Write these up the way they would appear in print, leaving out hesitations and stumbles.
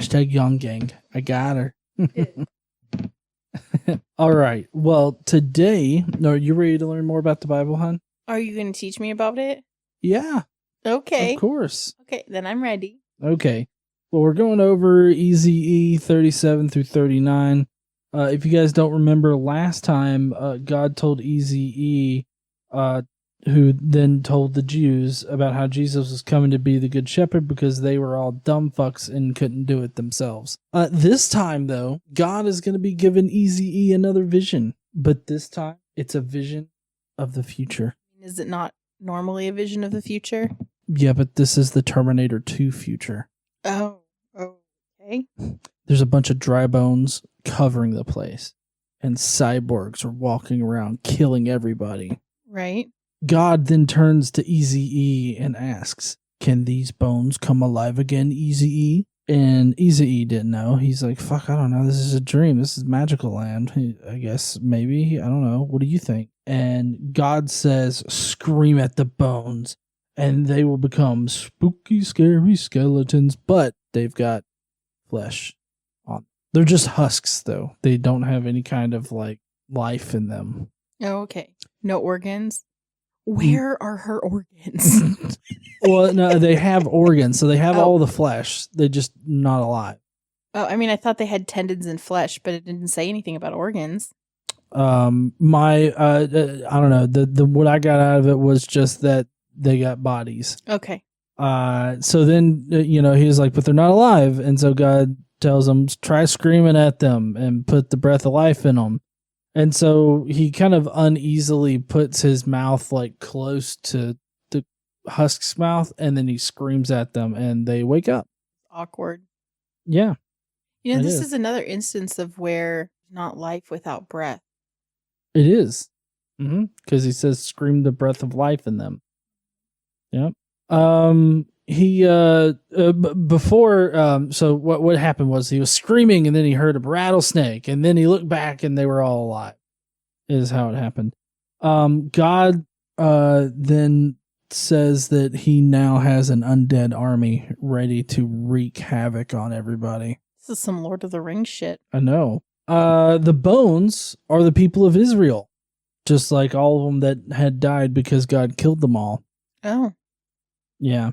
Hashtag Young Gang. I got her. All right. Well, today, are you ready to learn more about the Bible, hon? Are you going to teach me about it? Yeah. Okay. Of course. Okay, then I'm ready. Okay. Well, we're going over Eazy-E 37 through 39. If you guys don't remember, last time God told Eazy-E, who then told the Jews about how Jesus was coming to be the good shepherd because they were all dumb fucks and couldn't do it themselves. This time, though, God is going to be giving Eazy-E another vision, but this time it's a vision of the future. Is it not normally a vision of the future? Yeah, but this is the Terminator 2 future. Oh, okay. There's a bunch of dry bones covering the place, and cyborgs are walking around killing everybody. Right. God then turns to Eazy-E and asks, "Can these bones come alive again, Eazy-E?" And Eazy-E didn't know. He's like, "Fuck, I don't know. This is a dream. This is magical land. I guess, maybe. I don't know. What do you think?" And God says, "Scream at the bones, and they will become spooky, scary skeletons, but they've got flesh on. They're just husks, though. They don't have any kind of, like, life in them." Oh, okay. No organs? Where are her organs? Well, no, they have organs, so they have all the flesh. They're just not alive. Oh, I mean, I thought they had tendons and flesh, but it didn't say anything about organs. I don't know. The what I got out of it was just that they got bodies. Okay. So then, he was like, "But they're not alive," and so God tells him, "Try screaming at them and put the breath of life in them." And so he kind of uneasily puts his mouth like close to the husk's mouth, and then he screams at them, and they wake up. Awkward. Yeah. This is another instance of where not life without breath. It is. Because he says, "Scream the breath of life in them." Yep. So what happened was he was screaming, and then he heard a rattlesnake, and then he looked back, and they were all alive. Is how it happened. God then says that he now has an undead army ready to wreak havoc on everybody. This is some Lord of the Rings shit. I know. The bones are the people of Israel, just like all of them that had died because God killed them all. Oh. Yeah.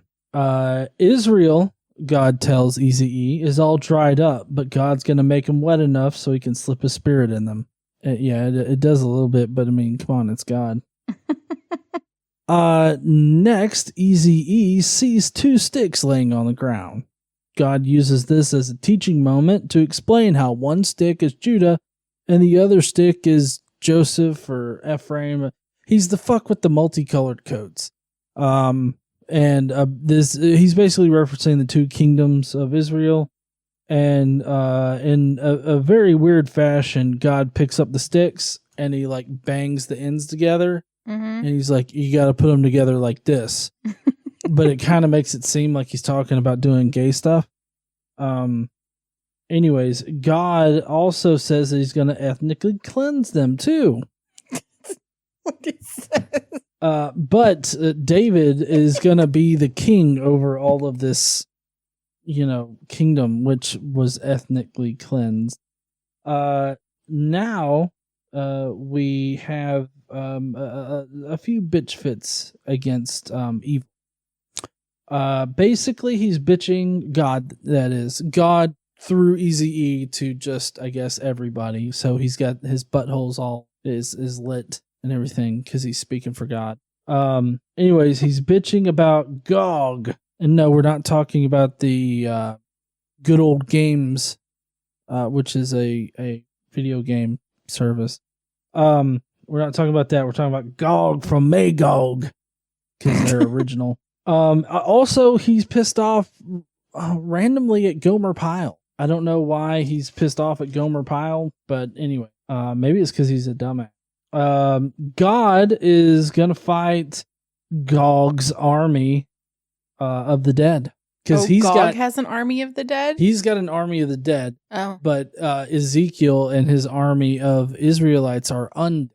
Israel, God tells Eazy-E, is all dried up, but God's going to make them wet enough so he can slip his spirit in them. It does a little bit, but I mean, come on, it's God. Next, Eazy-E sees two sticks laying on the ground. God uses this as a teaching moment to explain how one stick is Judah and the other stick is Joseph or Ephraim. He's the fuck with the multicolored coats. He's basically referencing the two kingdoms of Israel, and in a very weird fashion, God picks up the sticks and he like bangs the ends together, and he's like, "You got to put them together like this," but it kind of makes it seem like he's talking about doing gay stuff. Anyways, God also says that he's going to ethnically cleanse them too. What is that? But David is going to be the king over all of this, kingdom, which was ethnically cleansed. Now we have a few bitch fits against evil. Basically, he's bitching God, that is, God through Eazy-E to just, I guess, everybody. So he's got his buttholes all is lit and everything because he's speaking for God. Anyways, he's bitching about Gog. And no, we're not talking about the Good Old Games, which is a video game service. We're not talking about that. We're talking about Gog from Magog because they're original. Also, he's pissed off randomly at Gomer Pyle. I don't know why he's pissed off at Gomer Pyle, but anyway, maybe it's because he's a dumbass. God is gonna fight Gog's army of the dead because Gog has an army of the dead. He's got an army of the dead. Oh, but Ezekiel and his army of Israelites are undead.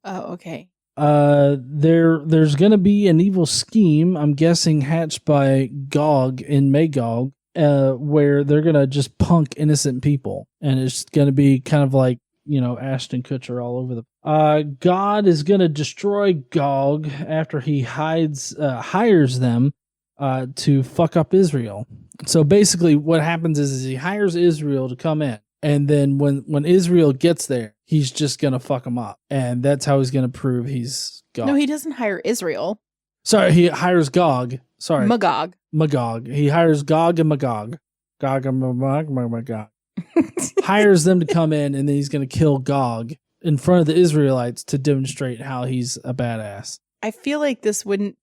Oh, okay. There's gonna be an evil scheme, I'm guessing, hatched by Gog and Magog where they're going to just punk innocent people. And it's going to be kind of like, Ashton Kutcher all over the... God is going to destroy Gog after he hires them to fuck up Israel. So basically what happens is he hires Israel to come in. And then when Israel gets there, he's just going to fuck them up. And that's how he's going to prove he's God. No, he doesn't hire Israel. Sorry, he hires Gog. Sorry. Magog. He hires Gog and Magog. Gog and Magog. Hires them to come in, and then he's going to kill Gog in front of the Israelites to demonstrate how he's a badass. I feel like this wouldn't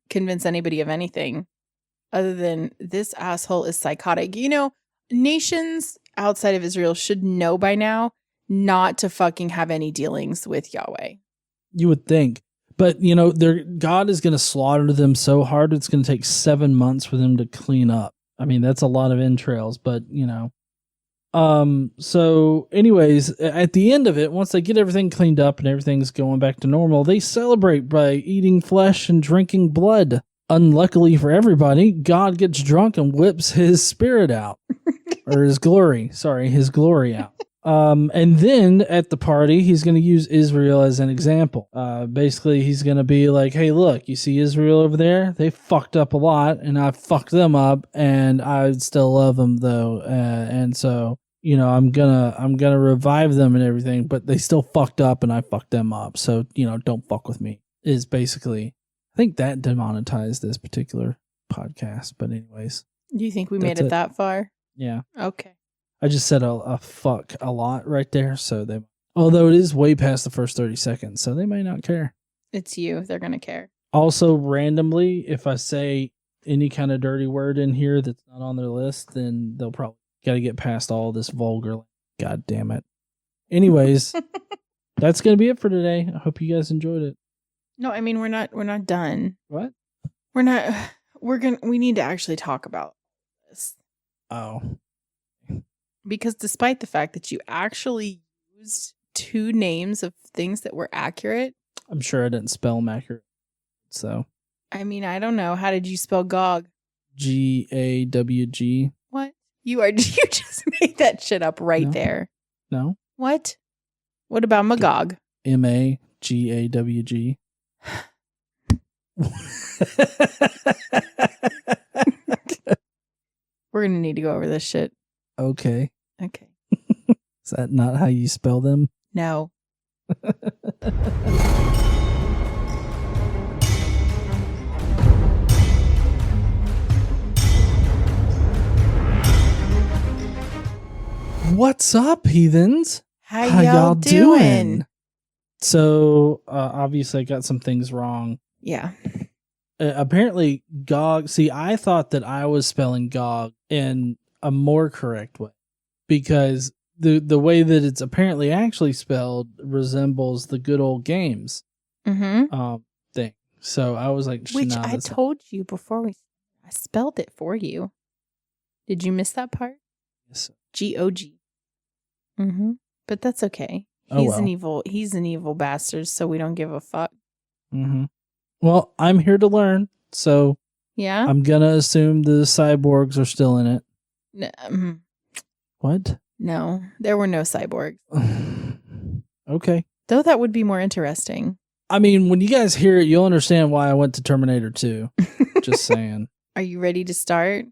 convince anybody of anything other than this asshole is psychotic. Nations outside of Israel should know by now not to fucking have any dealings with Yahweh. You would think. But, God is going to slaughter them so hard, it's going to take 7 months for them to clean up. I mean, that's a lot of entrails, but, So anyways, at the end of it, once they get everything cleaned up and everything's going back to normal, they celebrate by eating flesh and drinking blood. Unluckily for everybody, God gets drunk and whips his spirit out. Or his glory out. And then at the party, he's going to use Israel as an example. Basically, he's going to be like, hey, look, you see Israel over there? They fucked up a lot, and I fucked them up, and I still love them, though. And so, I'm gonna revive them and everything, but they still fucked up, and I fucked them up. So, don't fuck with me, is basically, I think that demonetized this particular podcast. But anyways. Do you think we made it that far? Yeah. Okay. I just said a fuck a lot right there, although it is way past the first 30 seconds, so they may not care. It's you. They're going to care. Also, randomly, if I say any kind of dirty word in here that's not on their list, then they'll probably got to get past all this vulgar. God damn it. Anyways, that's going to be it for today. I hope you guys enjoyed it. No, I mean, we're not done. What? We need to actually talk about this. Oh. Because despite the fact that you actually used 2 names of things that were accurate. I'm sure I didn't spell them accurate. So. I mean, I don't know. How did you spell Gog? Gawg. What? You just made that shit up right there. No. What? What about Magog? Magawg. We're going to need to go over this shit. Okay. Okay. Is that not how you spell them? No. What's up, heathens? How y'all doing? So, obviously I got some things wrong. Yeah. Apparently, Gog... See, I thought that I was spelling Gog in a more correct way. Because the way that it's apparently actually spelled resembles the good old games thing. So I was like... Which I told you before I spelled it for you. Did you miss that part? Yes. G-O-G. But that's okay. He's an evil bastard, so we don't give a fuck. Well, I'm here to learn, so yeah, I'm gonna assume the cyborgs are still in it. What? No, there were no cyborgs. Okay. Though that would be more interesting. I mean, when you guys hear it, you'll understand why I went to Terminator 2. Just saying. Are you ready to start?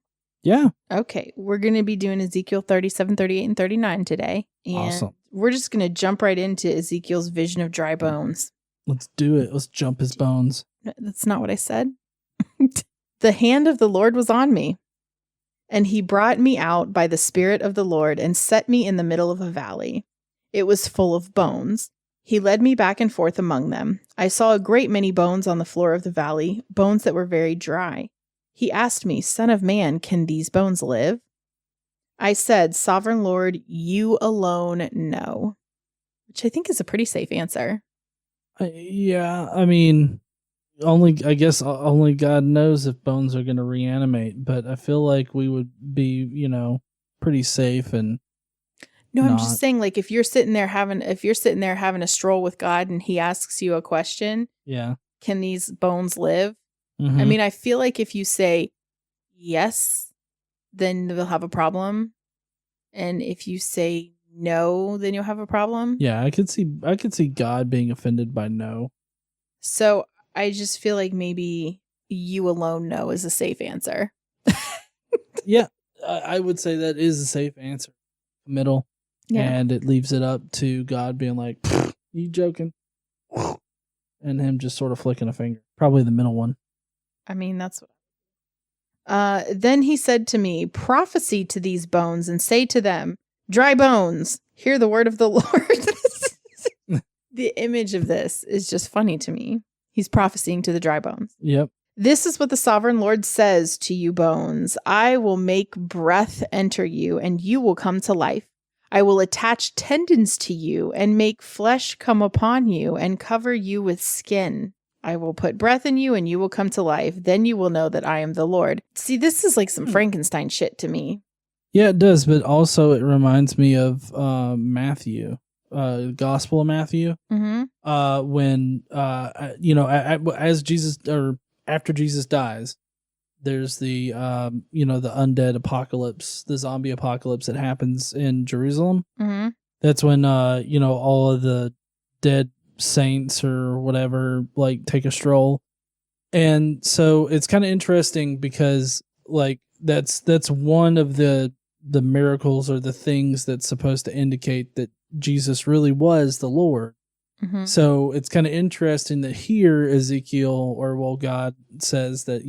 Yeah. Okay, we're going to be doing Ezekiel 37, 38, and 39 today. And awesome. We're just going to jump right into Ezekiel's vision of dry bones. Let's do it. Let's jump his bones. That's not what I said. The hand of the Lord was on me, and he brought me out by the Spirit of the Lord and set me in the middle of a valley. It was full of bones. He led me back and forth among them. I saw a great many bones on the floor of the valley, bones that were very dry. He asked me, Son of man, can these bones live? I said, Sovereign Lord, you alone know. Which I think is a pretty safe answer. Yeah, I mean, only God knows if bones are going to reanimate, but I feel like we would be, pretty safe and No, I'm just saying, like, if you're sitting there having a stroll with God and he asks you a question, yeah, can these bones live? I mean, I feel like if you say yes, then they'll have a problem. And if you say no, then you'll have a problem. Yeah, I could see God being offended by no. So I just feel like maybe you alone know is a safe answer. Yeah, I would say that is a safe answer. Middle. Yeah. And it leaves it up to God being like, you joking? And him just sort of flicking a finger. Probably the middle one. I mean, that's what. Then he said to me, prophesy to these bones and say to them, dry bones, hear the word of the Lord. The image of this is just funny to me. He's prophesying to the dry bones. Yep. This is what the sovereign Lord says to you, bones. I will make breath enter you, and you will come to life. I will attach tendons to you and make flesh come upon you and cover you with skin. I will put breath in you and you will come to life. Then you will know that I am the Lord. See, this is like some Frankenstein shit to me. Yeah, it does. But also it reminds me of Matthew, Gospel of Matthew. Mm-hmm. When, as Jesus or after Jesus dies, there's the, the undead apocalypse, the zombie apocalypse that happens in Jerusalem. Mm-hmm. That's when, all of the dead saints or whatever, like, take a stroll. And so it's kind of interesting because, like, that's one of the miracles or the things that's supposed to indicate that Jesus really was the Lord. Mm-hmm. So it's kind of interesting that here Ezekiel, God says that,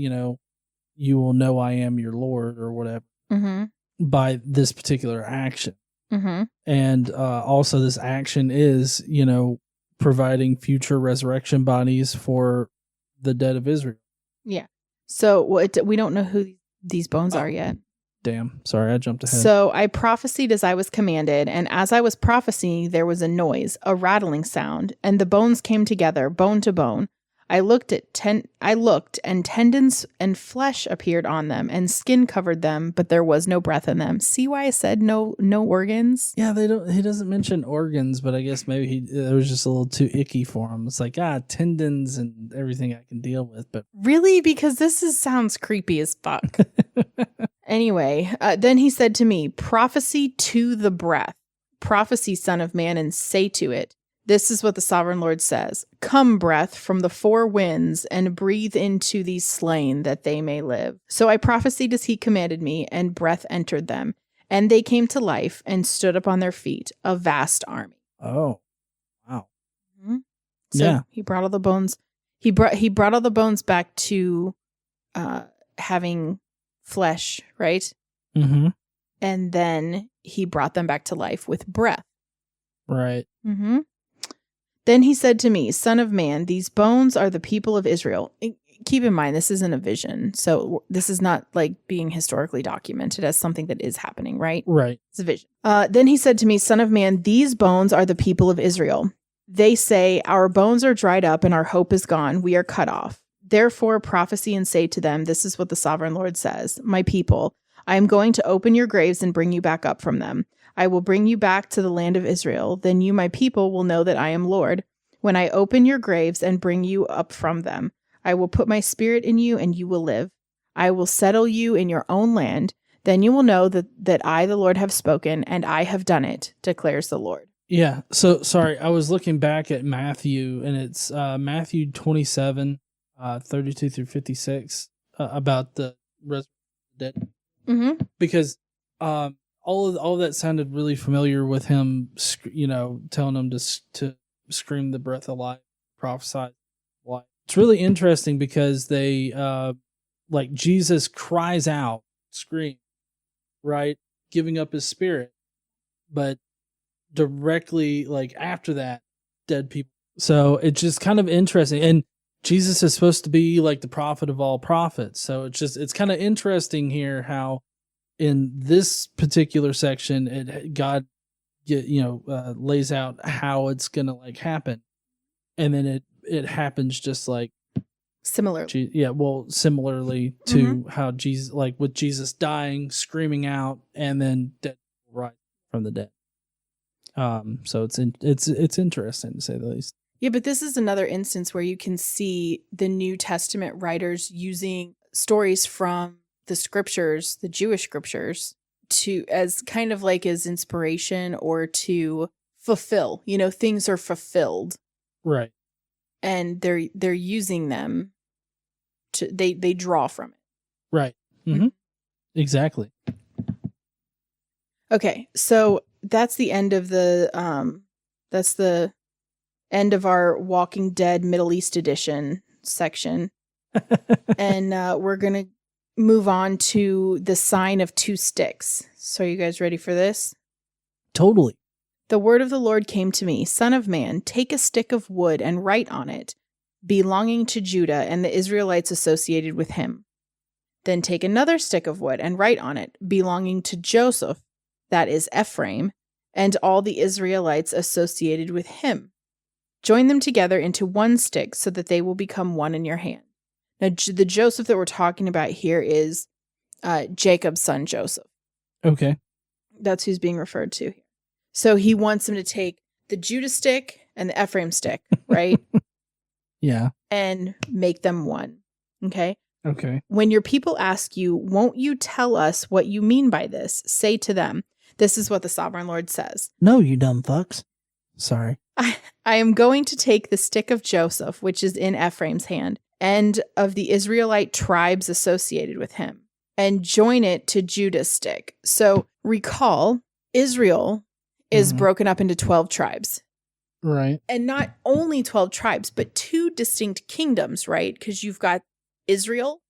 you will know I am your Lord or whatever, Mm-hmm. by this particular action. Mm-hmm. And also this action is, providing future resurrection bodies for the dead of Israel. Yeah. So we don't know who these bones are yet. Damn. Sorry, I jumped ahead. So I prophesied as I was commanded, and as I was prophesying, there was a noise, a rattling sound, and the bones came together, bone to bone. I looked, and tendons and flesh appeared on them, and skin covered them, but there was no breath in them. See why I said no organs? Yeah, he doesn't mention organs, but I guess maybe it was just a little too icky for him. It's like, tendons and everything I can deal with, but really, because sounds creepy as fuck. Anyway, then he said to me, prophecy to the breath, prophecy, son of man, and say to it, this is what the sovereign Lord says. Come, breath, from the four winds, and breathe into these slain that they may live. So I prophesied as he commanded me, and breath entered them. And they came to life and stood up on their feet, a vast army. Oh, wow. Mm-hmm. So yeah. He brought all the bones. He brought all the bones back to having flesh, right? Mm-hmm. And then he brought them back to life with breath. Right. Mm-hmm. Then he said to me, son of man, these bones are the people of Israel. Keep in mind, this isn't a vision. So this is not like being historically documented as something that is happening, right? Right. It's a vision. Then he said to me, son of man, these bones are the people of Israel. They say, our bones are dried up and our hope is gone. We are cut off. Therefore prophesy and say to them, this is what the sovereign Lord says. My people, I am going to open your graves and bring you back up from them. I will bring you back to the land of Israel. Then you, my people, will know that I am Lord. When I open your graves and bring you up from them, I will put my spirit in you and you will live. I will settle you in your own land. Then you will know that I, the Lord, have spoken and I have done it, declares the Lord. Yeah. So, sorry, I was looking back at Matthew, and it's Matthew 27, 32 through 56, about the resurrected dead. Mm-hmm. Because all of that sounded really familiar with him, telling them to scream the breath of life, prophesy life. It's really interesting because they, Jesus cries out, scream, right? Giving up his spirit. But directly, after that, dead people. So it's just kind of interesting. And Jesus is supposed to be like the prophet of all prophets. So it's kind of interesting here how in this particular section, God lays out how it's going to happen. And then it happens just like similarly. Similarly to how Jesus, with Jesus dying, screaming out, and then dead rise from the dead. So it's interesting to say the least. Yeah, but this is another instance where you can see the New Testament writers using stories from the scriptures, the Jewish scriptures, to as kind of like as inspiration or to fulfill. Things are fulfilled, Right. and they're using them to they draw from it. Right. Mm-hmm. Exactly. Okay, so that's the end of the end of our Walking Dead Middle East edition section. And we're going to move on to the sign of 2 sticks. So are you guys ready for this? Totally. The word of the Lord came to me, Son of man, take a stick of wood and write on it, belonging to Judah and the Israelites associated with him. Then take another stick of wood and write on it, belonging to Joseph, that is Ephraim, and all the Israelites associated with him. Join them together into one stick so that they will become one in your hand. Now, the Joseph that we're talking about here is Jacob's son Joseph. Okay. That's who's being referred to here. So he wants him to take the Judah stick and the Ephraim stick, right? Yeah. And make them one. Okay? Okay. When your people ask you, won't you tell us what you mean by this? Say to them, this is what the sovereign Lord says. No, you dumb fucks. Sorry. I am going to take the stick of Joseph, which is in Ephraim's hand, and of the Israelite tribes associated with him, and join it to Judah's stick. So recall, Israel is broken up into 12 tribes. Right. And not only 12 tribes, but 2 distinct kingdoms, right? Because you've got Israel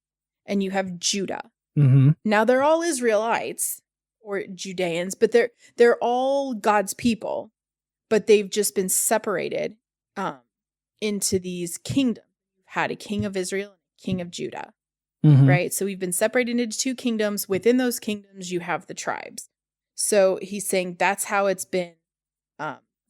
and you have Judah. Mm-hmm. Now they're all Israelites or Judeans, but they're all God's people, but they've just been separated into these kingdoms. You've had a king of Israel and a king of Judah, right? So we've been separated into 2 kingdoms. Within those kingdoms, you have the tribes. So he's saying that's how it's been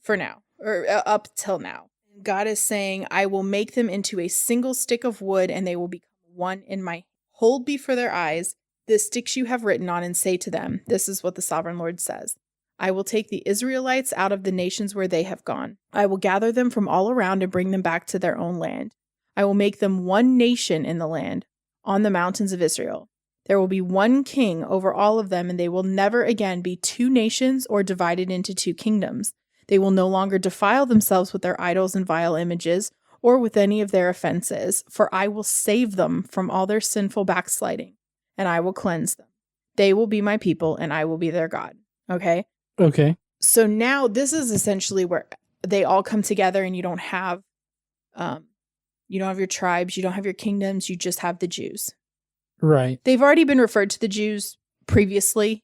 for now, or up till now. God is saying, I will make them into a single stick of wood, and they will become one in my hand. Hold before their eyes the sticks you have written on, and say to them, this is what the sovereign Lord says. I will take the Israelites out of the nations where they have gone. I will gather them from all around and bring them back to their own land. I will make them one nation in the land, on the mountains of Israel. There will be one king over all of them, and they will never again be 2 nations or divided into 2 kingdoms. They will no longer defile themselves with their idols and vile images, or with any of their offenses, for I will save them from all their sinful backsliding, and I will cleanse them. They will be my people, and I will be their God. Okay? Okay. So now this is essentially where they all come together, and you don't have your tribes, you don't have your kingdoms, you just have the Jews. Right. They've already been referred to the Jews previously,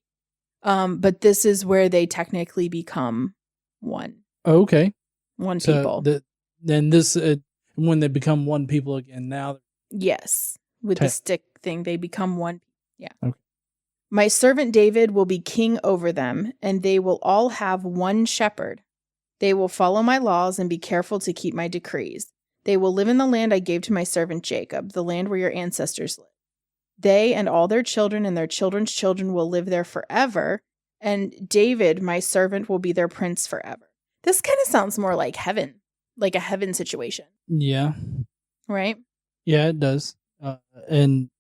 but this is where they technically become one. Okay. One So people. then this, when they become one people again, now. Yes. With the stick thing, they become one. Yeah. Okay. My servant David will be king over them, and they will all have one shepherd. They will follow my laws and be careful to keep my decrees. They will live in the land I gave to my servant Jacob, the land where your ancestors lived. They and all their children and their children's children will live there forever, and David, my servant, will be their prince forever. This kind of sounds more like heaven, like a heaven situation. Yeah. Right? Yeah, it does. And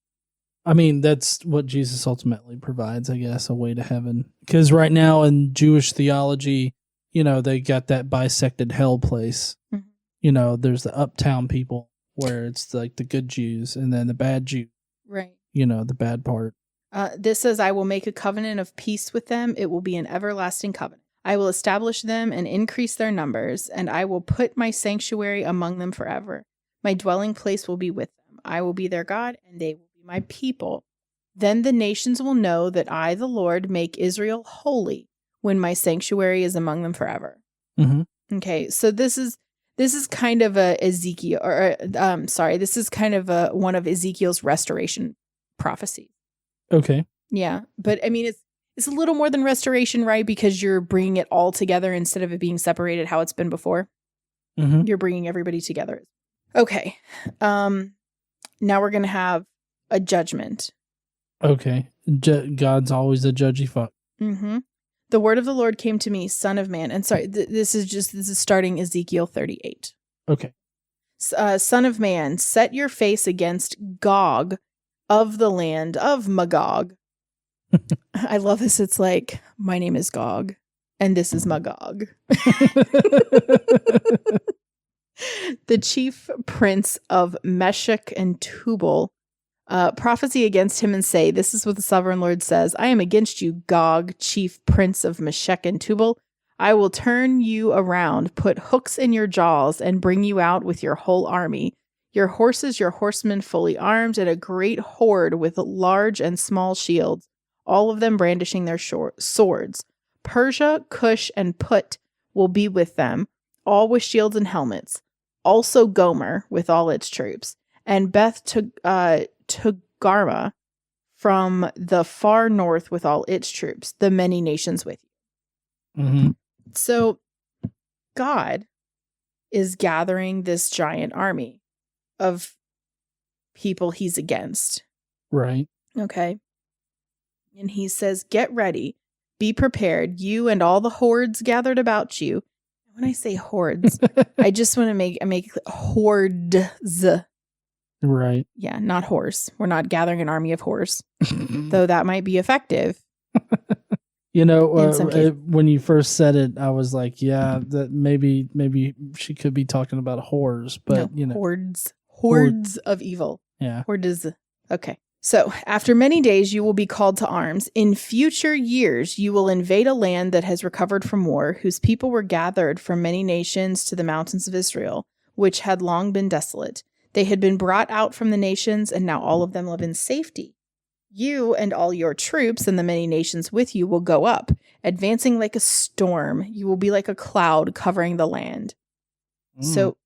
I mean, that's what Jesus ultimately provides, I guess, a way to heaven. Because right now in Jewish theology, they got that bisected hell place. Mm-hmm. There's the uptown people where it's like the good Jews and then the bad Jews. Right. The bad part. This says, I will make a covenant of peace with them. It will be an everlasting covenant. I will establish them and increase their numbers, and I will put my sanctuary among them forever. My dwelling place will be with them. I will be their God, and they will be my people. Then the nations will know that I, the Lord, make Israel holy when my sanctuary is among them forever. Mm-hmm. Okay, so this is kind of a Ezekiel, this is kind of one of Ezekiel's restoration prophecies. Okay. Yeah, but I mean, it's a little more than restoration, right? Because you're bringing it all together instead of it being separated how it's been before. Mm-hmm. You're bringing everybody together. Okay. Now we're going to have a judgment. Okay. God's always a judgy fuck. Mm-hmm. The word of the Lord came to me, son of man. And sorry, this is starting Ezekiel 38. Okay. Son of man, set your face against Gog of the land of Magog. I love this. It's like, my name is Gog, and this is Magog. The chief prince of Meshech and Tubal prophecy against him and say, this is what the sovereign Lord says, I am against you, Gog, chief prince of Meshech and Tubal. I will turn you around, put hooks in your jaws, and bring you out with your whole army, your horses, your horsemen fully armed, and a great horde with large and small shields, all of them brandishing their swords. Persia, Cush, and Put will be with them, all with shields and helmets. Also Gomer with all its troops, and Beth Togarmah from the far north with all its troops, the many nations with you. Mm-hmm. So God is gathering this giant army of people he's against. Right. Okay. And he says, get ready, be prepared, you and all the hordes gathered about you. When I say hordes, I just want to make hordes. Right. Yeah, not horse. We're not gathering an army of horse, though that might be effective. You know, when you first said it, I was like, yeah, that maybe she could be talking about whores, but no, hordes of evil. Yeah. Hordes. Okay. So, after many days, you will be called to arms. In future years, you will invade a land that has recovered from war, whose people were gathered from many nations to the mountains of Israel, which had long been desolate. They had been brought out from the nations, and now all of them live in safety. You and all your troops and the many nations with you will go up, advancing like a storm. You will be like a cloud covering the land. So,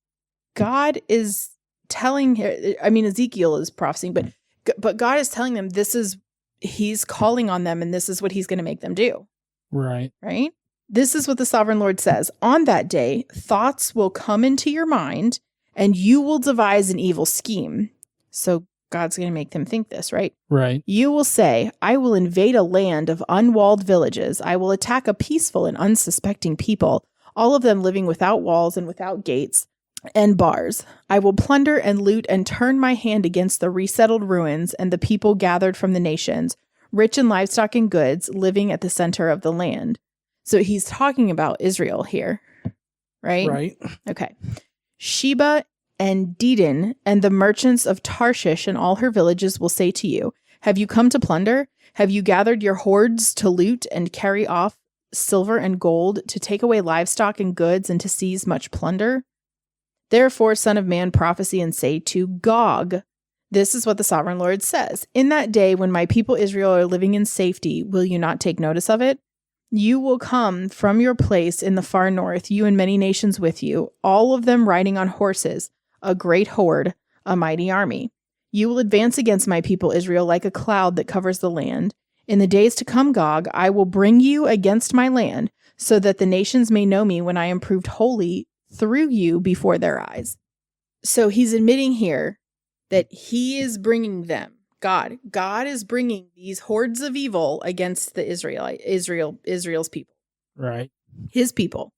God is telling her, I mean, Ezekiel is prophesying, but God is telling them he's calling on them and this is what he's going to make them do. Right. Right? This is what the sovereign Lord says. On that day, thoughts will come into your mind and you will devise an evil scheme. So God's going to make them think this, right? Right. You will say, I will invade a land of unwalled villages. I will attack a peaceful and unsuspecting people, all of them living without walls and without gates and bars. I will plunder and loot and turn my hand against the resettled ruins and the people gathered from the nations, rich in livestock and goods, living at the center of the land. So he's talking about Israel here, right? Right. Okay. Sheba and Dedan and the merchants of Tarshish and all her villages will say to you, have you come to plunder? Have you gathered your hordes to loot and carry off silver and gold, to take away livestock and goods and to seize much plunder? Therefore, son of man, prophesy and say to Gog, this is what the sovereign Lord says. In that day when my people Israel are living in safety, will you not take notice of it? You will come from your place in the far north, you and many nations with you, all of them riding on horses, a great horde, a mighty army. You will advance against my people Israel like a cloud that covers the land. In the days to come, Gog, I will bring you against my land, so that the nations may know me when I am proved holy through you before their eyes. So he's admitting here that he is bringing them, God is bringing these hordes of evil against the Israel's people. Right. His people.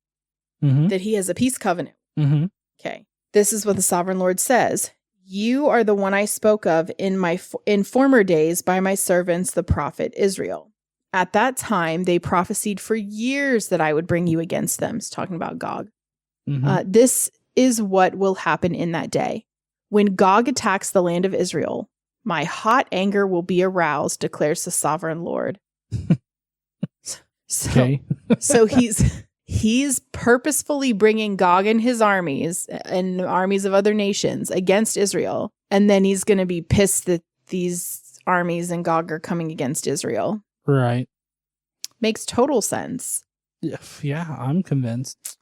Mm-hmm. That he has a peace covenant. Mm-hmm. Okay. This is what the sovereign Lord says. You are the one I spoke of in former days by my servants, the prophet Israel. At that time, they prophesied for years that I would bring you against them. It's talking about Gog. Mm-hmm. This is what will happen in that day. When Gog attacks the land of Israel, my hot anger will be aroused, declares the sovereign Lord. So he's purposefully bringing Gog and his armies and armies of other nations against Israel. And then he's going to be pissed that these armies and Gog are coming against Israel. Right. Makes total sense. Yeah, I'm convinced.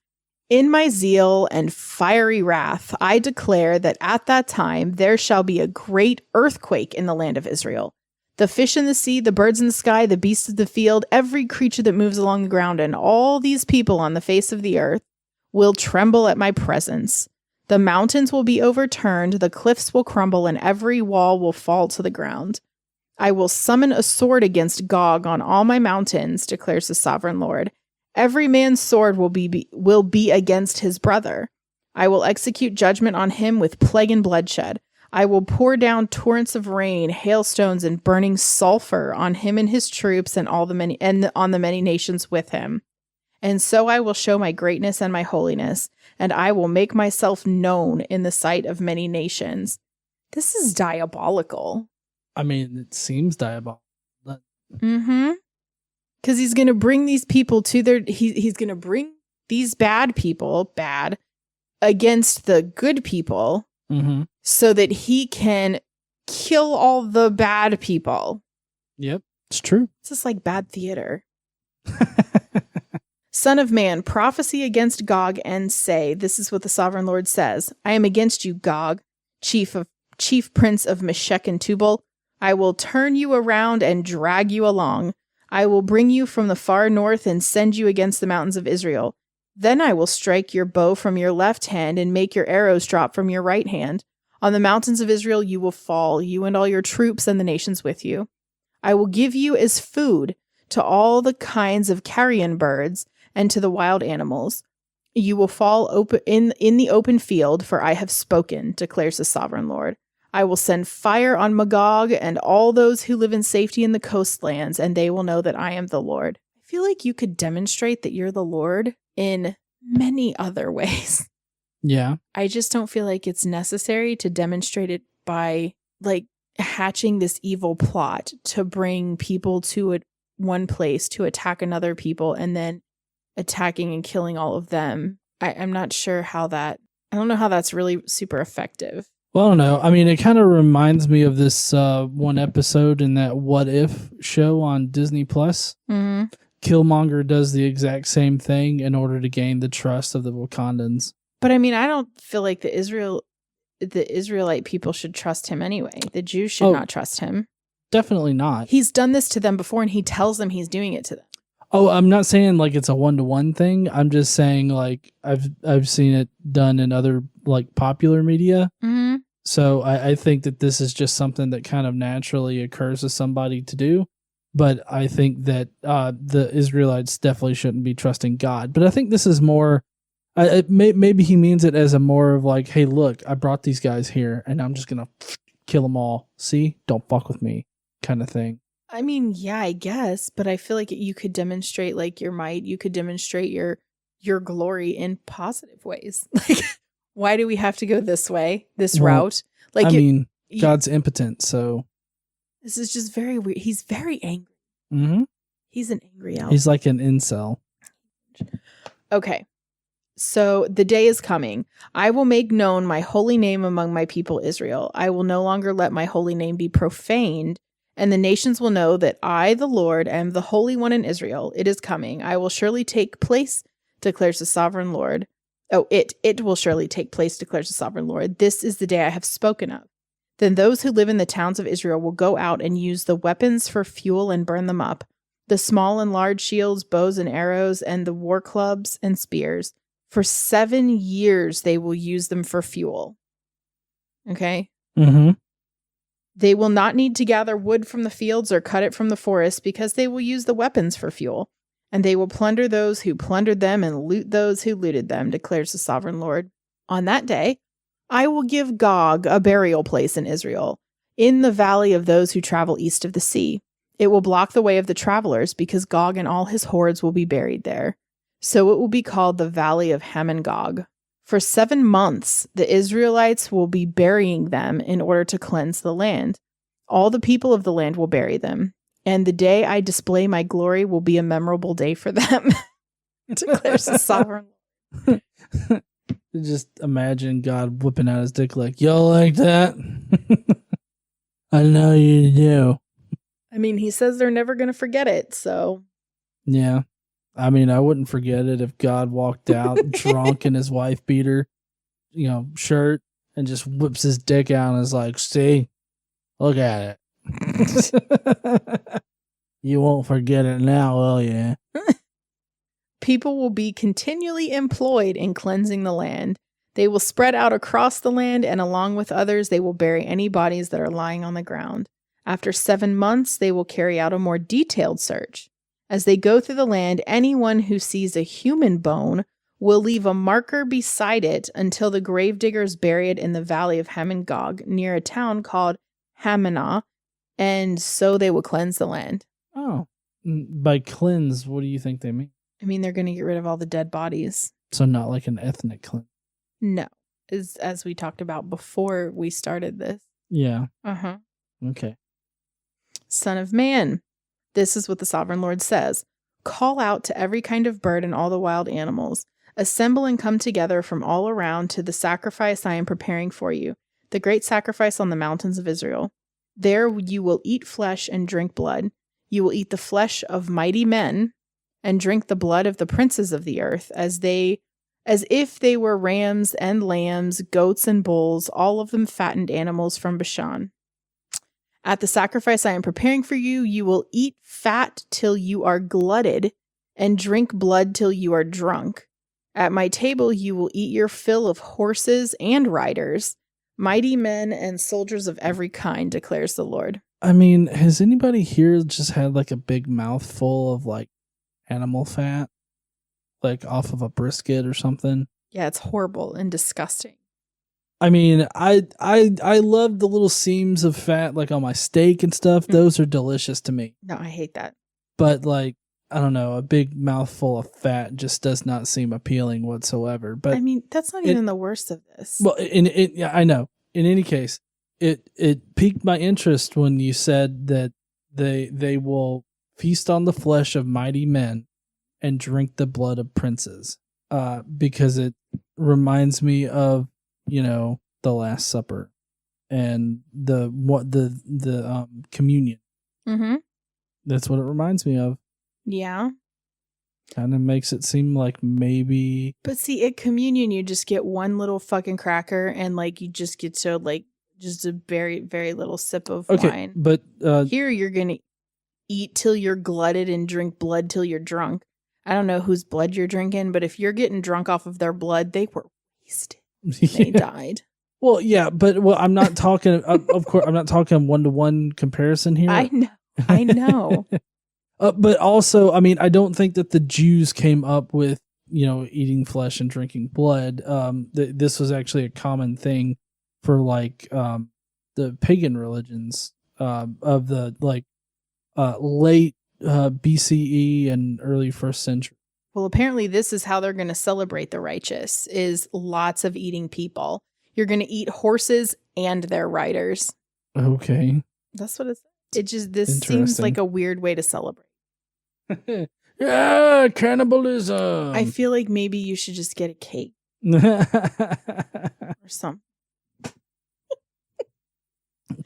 In my zeal and fiery wrath, I declare that at that time there shall be a great earthquake in the land of Israel. The fish in the sea, the birds in the sky, the beasts of the field, every creature that moves along the ground, and all these people on the face of the earth will tremble at my presence. The mountains will be overturned, the cliffs will crumble, and every wall will fall to the ground. I will summon a sword against Gog on all my mountains, declares the sovereign Lord. Every man's sword will be against his brother. I will execute judgment on him with plague and bloodshed. I will pour down torrents of rain, hailstones, and burning sulfur on him and his troops and on the many nations with him. And so I will show my greatness and my holiness, and I will make myself known in the sight of many nations. This is diabolical. I mean, it seems diabolical. Mm-hmm. Because he's going to bring these people to he's going to bring these bad people, against the good people, so that he can kill all the bad people. Yep, it's true. It's just like bad theater. Son of man, prophesy against Gog and say, this is what the sovereign Lord says. I am against you, Gog, chief prince of Meshech and Tubal. I will turn you around and drag you along. I will bring you from the far north and send you against the mountains of Israel. Then I will strike your bow from your left hand and make your arrows drop from your right hand. On the mountains of Israel you will fall, you and all your troops and the nations with you. I will give you as food to all the kinds of carrion birds and to the wild animals. You will fall in the open field, for I have spoken, declares the sovereign Lord. I will send fire on Magog and all those who live in safety in the coastlands, and they will know that I am the Lord. I feel like you could demonstrate that you're the Lord in many other ways. Yeah. I just don't feel like it's necessary to demonstrate it by like hatching this evil plot to bring people to one place to attack another people and then attacking and killing all of them. I'm not sure how I don't know how that's really super effective. Well, I don't know. I mean, it kind of reminds me of this one episode in that What If show on Disney Plus. Mm-hmm. Killmonger does the exact same thing in order to gain the trust of the Wakandans. But I mean, I don't feel like the Israelite people should trust him anyway. The Jews should not trust him. Definitely not. He's done this to them before, and he tells them he's doing it to them. Oh, I'm not saying like it's a one-to-one thing. I'm just saying like I've seen it done in other like popular media. Mm-hmm. So I think that this is just something that kind of naturally occurs to somebody to do. But I think that the Israelites definitely shouldn't be trusting God. But I think this is more, maybe he means it as a more of like, hey, look, I brought these guys here and I'm just going to kill them all. See, don't fuck with me kind of thing. I mean, yeah, I guess. But I feel like you could demonstrate like your might. You could demonstrate your glory in positive ways. Like, why do we have to go this way, this route? Like, God's impotent, so. This is just very weird. He's very angry. Mm-hmm. He's an angry elf. He's like an incel. Okay. So the day is coming. I will make known my holy name among my people Israel. I will no longer let my holy name be profaned, and the nations will know that I, the Lord, am the Holy One in Israel. It is coming. I will surely take place, declares the sovereign Lord. Oh, it will surely take place, declares the sovereign Lord. This is the day I have spoken of. Then those who live in the towns of Israel will go out and use the weapons for fuel and burn them up, the small and large shields, bows and arrows, and the war clubs and spears. For 7 years they will use them for fuel. Okay? Mm-hmm. They will not need to gather wood from the fields or cut it from the forest, because they will use the weapons for fuel. And they will plunder those who plundered them and loot those who looted them, declares the sovereign Lord. On that day, I will give Gog a burial place in Israel, in the valley of those who travel east of the sea. It will block the way of the travelers, because Gog and all his hordes will be buried there. So it will be called the Valley of Hamon-Gog. For 7 months, the Israelites will be burying them in order to cleanse the land. All the people of the land will bury them. And the day I display my glory will be a memorable day for them, declares the sovereign Lord. Just imagine God whipping out his dick like, y'all like that? I know you do. I mean, he says they're never going to forget it, so. Yeah. I mean, I wouldn't forget it if God walked out drunk in his wife beater, shirt, and just whips his dick out and is like, see, look at it. You won't forget it now, will you? People will be continually employed in cleansing the land. They will spread out across the land, and along with others, they will bury any bodies that are lying on the ground. After 7 months, they will carry out a more detailed search. As they go through the land, anyone who sees a human bone will leave a marker beside it until the gravediggers bury it in the valley of Hamon-Gog near a town called Hamanah, and so they will cleanse the land. Oh, by cleanse, what do you think they mean? I mean, they're going to get rid of all the dead bodies. So not like an ethnic cleanse. No, as we talked about before we started this. Yeah. Uh-huh. Okay. Son of man, this is what the sovereign Lord says. Call out to every kind of bird and all the wild animals. Assemble and come together from all around to the sacrifice I am preparing for you, the great sacrifice on the mountains of Israel. There you will eat flesh and drink blood. You will eat the flesh of mighty men and drink the blood of the princes of the earth, as if they were rams and lambs, goats and bulls, all of them fattened animals from Bashan. At the sacrifice I am preparing for you, you will eat fat till you are glutted and drink blood till you are drunk. At my table you will eat your fill of horses and riders, mighty men and soldiers of every kind, declares the Lord. I mean, has anybody here just had like a big mouthful of like animal fat? Like off of a brisket or something? Yeah, it's horrible and disgusting. I mean, I love the little seams of fat like on my steak and stuff. Those are delicious to me. No, I hate that. But like, I don't know, a big mouthful of fat just does not seem appealing whatsoever. But I mean, that's not even the worst of this. Well, yeah, I know. In any case, it piqued my interest when you said that they will feast on the flesh of mighty men and drink the blood of princes. Because it reminds me of, the Last Supper and the communion. Mm-hmm. That's what it reminds me of. Yeah. Kind of makes it seem like maybe. But see, at communion, you just get one little fucking cracker and like you just get to like just a very, very little sip of wine. But here you're going to eat till you're glutted and drink blood till you're drunk. I don't know whose blood you're drinking, but if you're getting drunk off of their blood, they were wasted. They died. Well, yeah, but I'm not talking. Of course, I'm not talking 1-to-1 comparison here. I know. But also, I mean, I don't think that the Jews came up with eating flesh and drinking blood. This was actually a common thing for like the pagan religions of the like late BCE and early 1st century. Well, apparently this is how they're going to celebrate the righteous, is lots of eating people. You're going to eat horses and their riders. Okay. That's what this seems like a weird way to celebrate. Yeah, cannibalism. I feel like maybe you should just get a cake. Or something.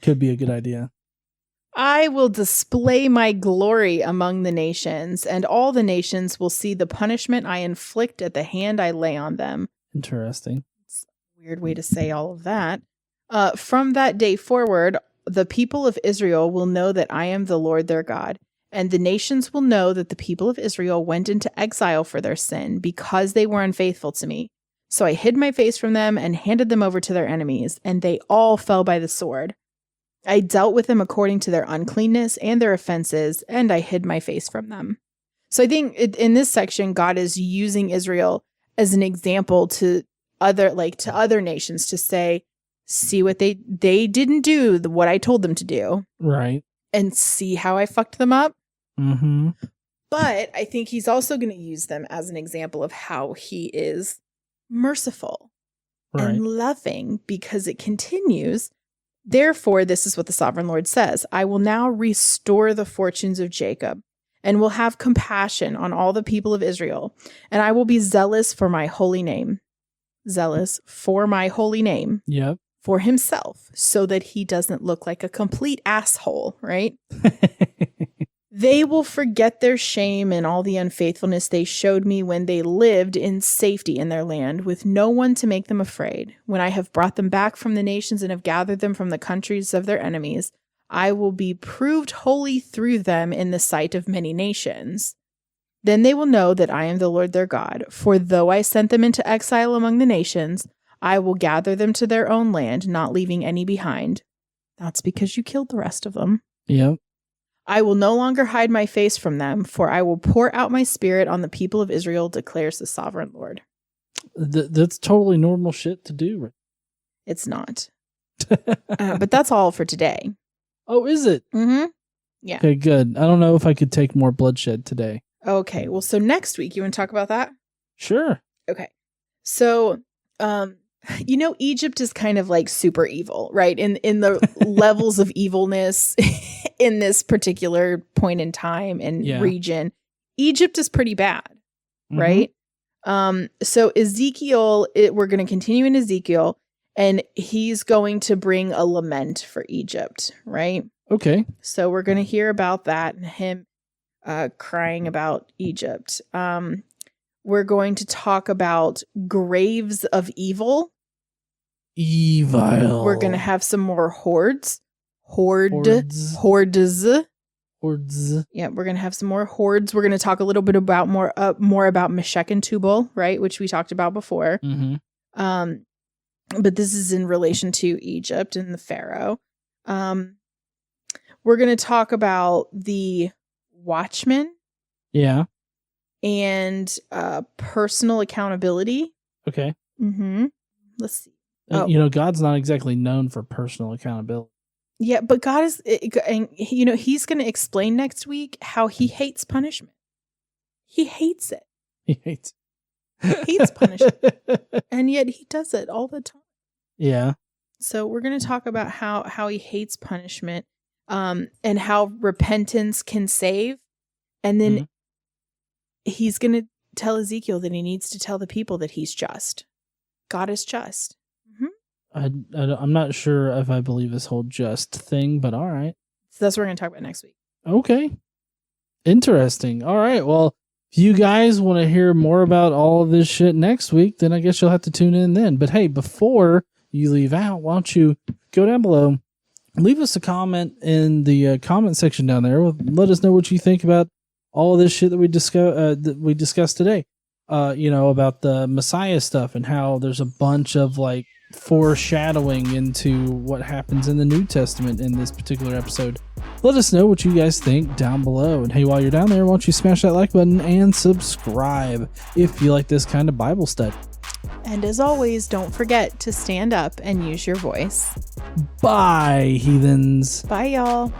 Could be a good idea. I will display my glory among the nations, and all the nations will see the punishment I inflict at the hand I lay on them. Interesting. It's a weird way to say all of that. From that day forward, the people of Israel will know that I am the Lord their God, and the nations will know that the people of Israel went into exile for their sin because they were unfaithful to me. So I hid my face from them and handed them over to their enemies, and they all fell by the sword. I dealt with them according to their uncleanness and their offenses, and I hid my face from them. So I think in this section, God is using Israel as an example to other nations to say, see what they didn't do, what I told them to do. Right. And see how I fucked them up. Mm-hmm. But I think he's also going to use them as an example of how he is merciful and loving, because it continues. Therefore, this is what the sovereign Lord says. I will now restore the fortunes of Jacob and will have compassion on all the people of Israel. And I will be zealous for my holy name. Zealous for my holy name. Yep. For himself, so that he doesn't look like a complete asshole, right? They will forget their shame and all the unfaithfulness they showed me when they lived in safety in their land, with no one to make them afraid. When I have brought them back from the nations and have gathered them from the countries of their enemies, I will be proved holy through them in the sight of many nations. Then they will know that I am the Lord their God, for though I sent them into exile among the nations, I will gather them to their own land, not leaving any behind. That's because you killed the rest of them. Yep. I will no longer hide my face from them, for I will pour out my spirit on the people of Israel, declares the sovereign Lord. That's totally normal shit to do. It's not. But that's all for today. Oh, is it? Mm-hmm. Yeah. Okay, good. I don't know if I could take more bloodshed today. Okay. Well, so next week, you want to talk about that? Sure. Okay. So, Egypt is kind of like super evil, right? In the levels of evilness in this particular point in time and region, Egypt is pretty bad, right? So Ezekiel, we're going to continue in Ezekiel, and he's going to bring a lament for Egypt, right? Okay. So we're going to hear about that and him crying about Egypt. We're going to talk about graves of evil. Evil. We're going to have some more hordes. Hordes. Yeah, we're going to have some more hordes. We're going to talk a little bit about more about Meshech and Tubal, right, which we talked about before. But this is in relation to Egypt and the Pharaoh. We're going to talk about the Watchmen. Yeah. And personal accountability. Okay. Let's see. God's not exactly known for personal accountability. Yeah, but God is, and he's going to explain next week how he hates punishment. He hates it. He hates punishment. And yet he does it all the time. Yeah. So we're going to talk about how he hates punishment, and how repentance can save. And then he's going to tell Ezekiel that he needs to tell the people that he's just. God is just. I'm not sure if I believe this whole just thing, but all right. So that's what we're going to talk about next week. Okay. Interesting. All right. Well, if you guys want to hear more about all of this shit next week, then I guess you'll have to tune in then. But hey, before you leave out, why don't you go down below, leave us a comment in the comment section down there. Let us know what you think about all of this shit that we discussed today. About the Messiah stuff and how there's a bunch of like foreshadowing into what happens in the New Testament in this particular episode. Let us know what you guys think down below. And hey, while you're down there, why don't you smash that like button and subscribe if you like this kind of Bible study. And as always, don't forget to stand up and use your voice. Bye, heathens. Bye, y'all.